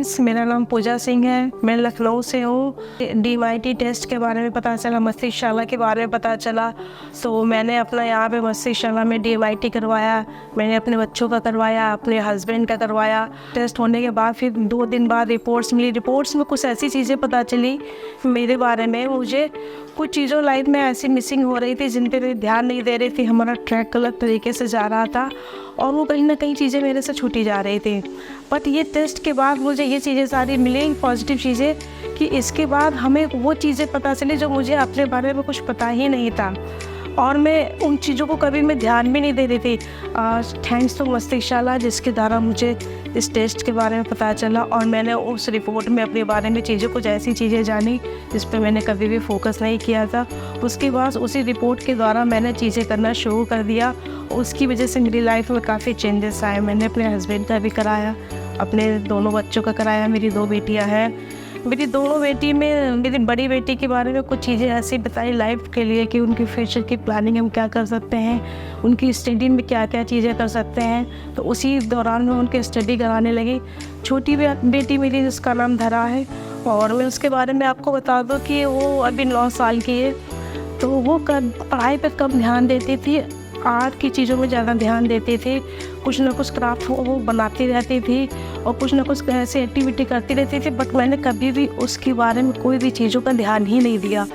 Friends, मेरा नाम पूजा सिंह है। मैं लखनऊ से हूँ। DMIT टेस्ट के बारे में पता चला, मस्तिष्कशाला के बारे में पता चला, तो मैंने अपना यहाँ पे मस्तिष्कशाला में DMIT करवाया। मैंने अपने बच्चों का करवाया, अपने हस्बैंड का करवाया। टेस्ट होने के बाद फिर 2 दिन बाद रिपोर्ट्स मिली। रिपोर्ट्स में कुछ ऐसी चीज़ें पता चली मेरे बारे में। मुझे कुछ चीज़ों लाइफ में ऐसी मिसिंग हो रही थी जिन पर मैं ध्यान नहीं दे रही थी। हमारा ट्रैक गलत तरीके से जा रहा था और वो कहीं ना कहीं चीज़ें मेरे से छूटी जा रही थी। बट ये टेस्ट के बाद मुझे ये चीज़ें सारी मिली, पॉजिटिव चीज़ें, कि इसके बाद हमें वो चीज़ें पता चली जो मुझे अपने बारे में कुछ पता ही नहीं था और मैं उन चीज़ों को कभी मैं ध्यान भी नहीं दे रही थी। थैंक्स टू मस्तिष्कशाला, जिसके द्वारा मुझे इस टेस्ट के बारे में पता चला और मैंने उस रिपोर्ट में अपने बारे में चीज़ें, कुछ ऐसी चीज़ें जानी जिस पे मैंने कभी भी फोकस नहीं किया था। उसके बाद उसी रिपोर्ट के द्वारा मैंने चीज़ें करना शुरू कर दिया। उसकी वजह से मेरी लाइफ में काफ़ी चेंजेस आए। मैंने अपने हस्बैंड का भी कराया, अपने दोनों बच्चों का कराया। मेरी 2 बेटियाँ हैं। मेरी दोनों बेटी में, मेरी बड़ी बेटी के बारे में कुछ चीज़ें ऐसी बताई लाइफ के लिए कि उनकी फ्यूचर की प्लानिंग हम क्या कर सकते हैं, उनकी स्टडी में क्या क्या चीज़ें कर सकते हैं। तो उसी दौरान मैं उनकी स्टडी कराने लगी। छोटी बेटी मेरी, जिसका नाम धरा है, और मैं उसके बारे में आपको बता दूं कि वो अभी 9 साल की है। तो वो पढ़ाई पर कम ध्यान देती थी, आर्ट की चीज़ों में ज़्यादा ध्यान देती थी। कुछ ना कुछ क्राफ्ट वो बनाती रहती थी और कुछ ना कुछ ऐसी एक्टिविटी करती रहती थी। बट मैंने कभी भी उसके बारे में कोई भी चीज़ों का ध्यान ही नहीं दिया।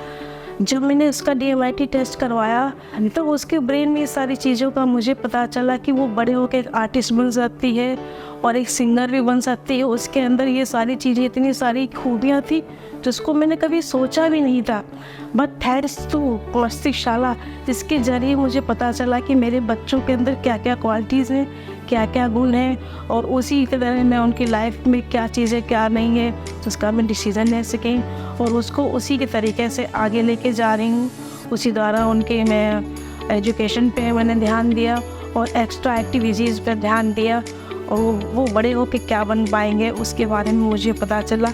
जब मैंने उसका DMIT टेस्ट करवाया तो उसके ब्रेन में सारी चीज़ों का मुझे पता चला कि वो बड़े होकर एक आर्टिस्ट बन सकती है और एक सिंगर भी बन सकती है। उसके अंदर ये सारी चीज़ें, इतनी सारी खूबियाँ थी जिसको मैंने कभी सोचा भी नहीं था। बट थैंक्स टू मस्तिष्कशाला, जिसके ज़रिए मुझे पता चला कि मेरे बच्चों के अंदर क्या क्या क्वालिटीज़ हैं, क्या क्या गुण हैं, और उसी की तरह मैं उनकी लाइफ में क्या चीज़ें क्या नहीं है उसका मैं डिसीज़न ले सकें और उसको उसी के तरीके से आगे लेके जा रही हूँ। उसी द्वारा उनके मैं एजुकेशन पे मैंने ध्यान दिया और एक्स्ट्रा एक्टिविटीज़ पर ध्यान दिया और वो बड़े होकर क्या बन पाएंगे उसके बारे में मुझे पता चला।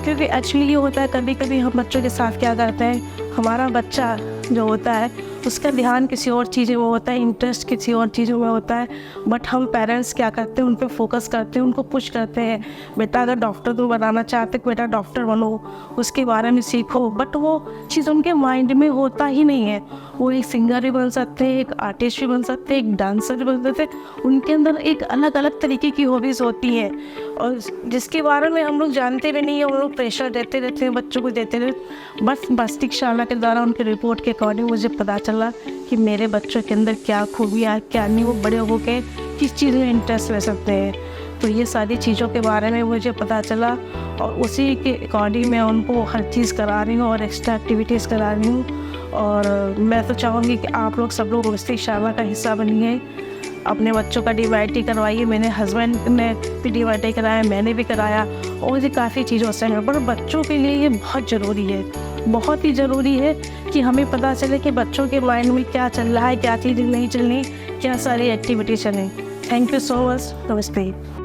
क्योंकि एक्चुअली ये होता है, कभी कभी हम बच्चों के साथ क्या करते हैं, हमारा बच्चा जो होता है उसका ध्यान किसी और चीज़ों में होता है, इंटरेस्ट किसी और चीज़ों में होता है। बट हम पेरेंट्स क्या करते हैं, उन पे फोकस करते हैं, उनको पुश करते हैं, बेटा अगर डॉक्टर तुम बनाना चाहते बेटा डॉक्टर बनो, उसके बारे में सीखो। बट वो चीज़ उनके माइंड में होता ही नहीं है। वो एक सिंगर भी बन सकते हैं, एक आर्टिस्ट भी बन सकते हैं, एक डांसर भी बन सकते हैं। उनके अंदर एक अलग अलग तरीके की हॉबीज़ होती हैं और जिसके बारे में हम लोग जानते भी नहीं हैं। वो लोग प्रेशर देते रहते हैं, बच्चों को देते रहते। बस मस्तिष्कशाला के द्वारा उनके रिपोर्ट के अकॉर्डिंग मुझे पता चला कि मेरे बच्चों के अंदर क्या खूबियाँ क्या नहीं, वो बड़े होकर किस चीज़ में इंटरेस्ट ले सकते हैं। तो ये सारी चीज़ों के बारे में मुझे पता चला और उसी के अकॉर्डिंग मैं उनको हर चीज़ करा रही हूँ और एक्स्ट्रा एक्टिविटीज़ करा रही हूँ। और मैं तो चाहूँगी कि आप लोग सब लोग मस्तिष्कशाला का हिस्सा बनिए, अपने बच्चों का DMIT करवाइए। मैंने हस्बैंड ने भी DMIT कराया, मैंने भी कराया और ये काफ़ी चीज़ों से है। पर बच्चों के लिए ये बहुत ज़रूरी है, बहुत ही ज़रूरी है कि हमें पता चले कि बच्चों के माइंड में क्या चल रहा है, क्या चीज़ें नहीं चलनी, क्या सारी एक्टिविटी चलें। Thank you so much. नमस्ते।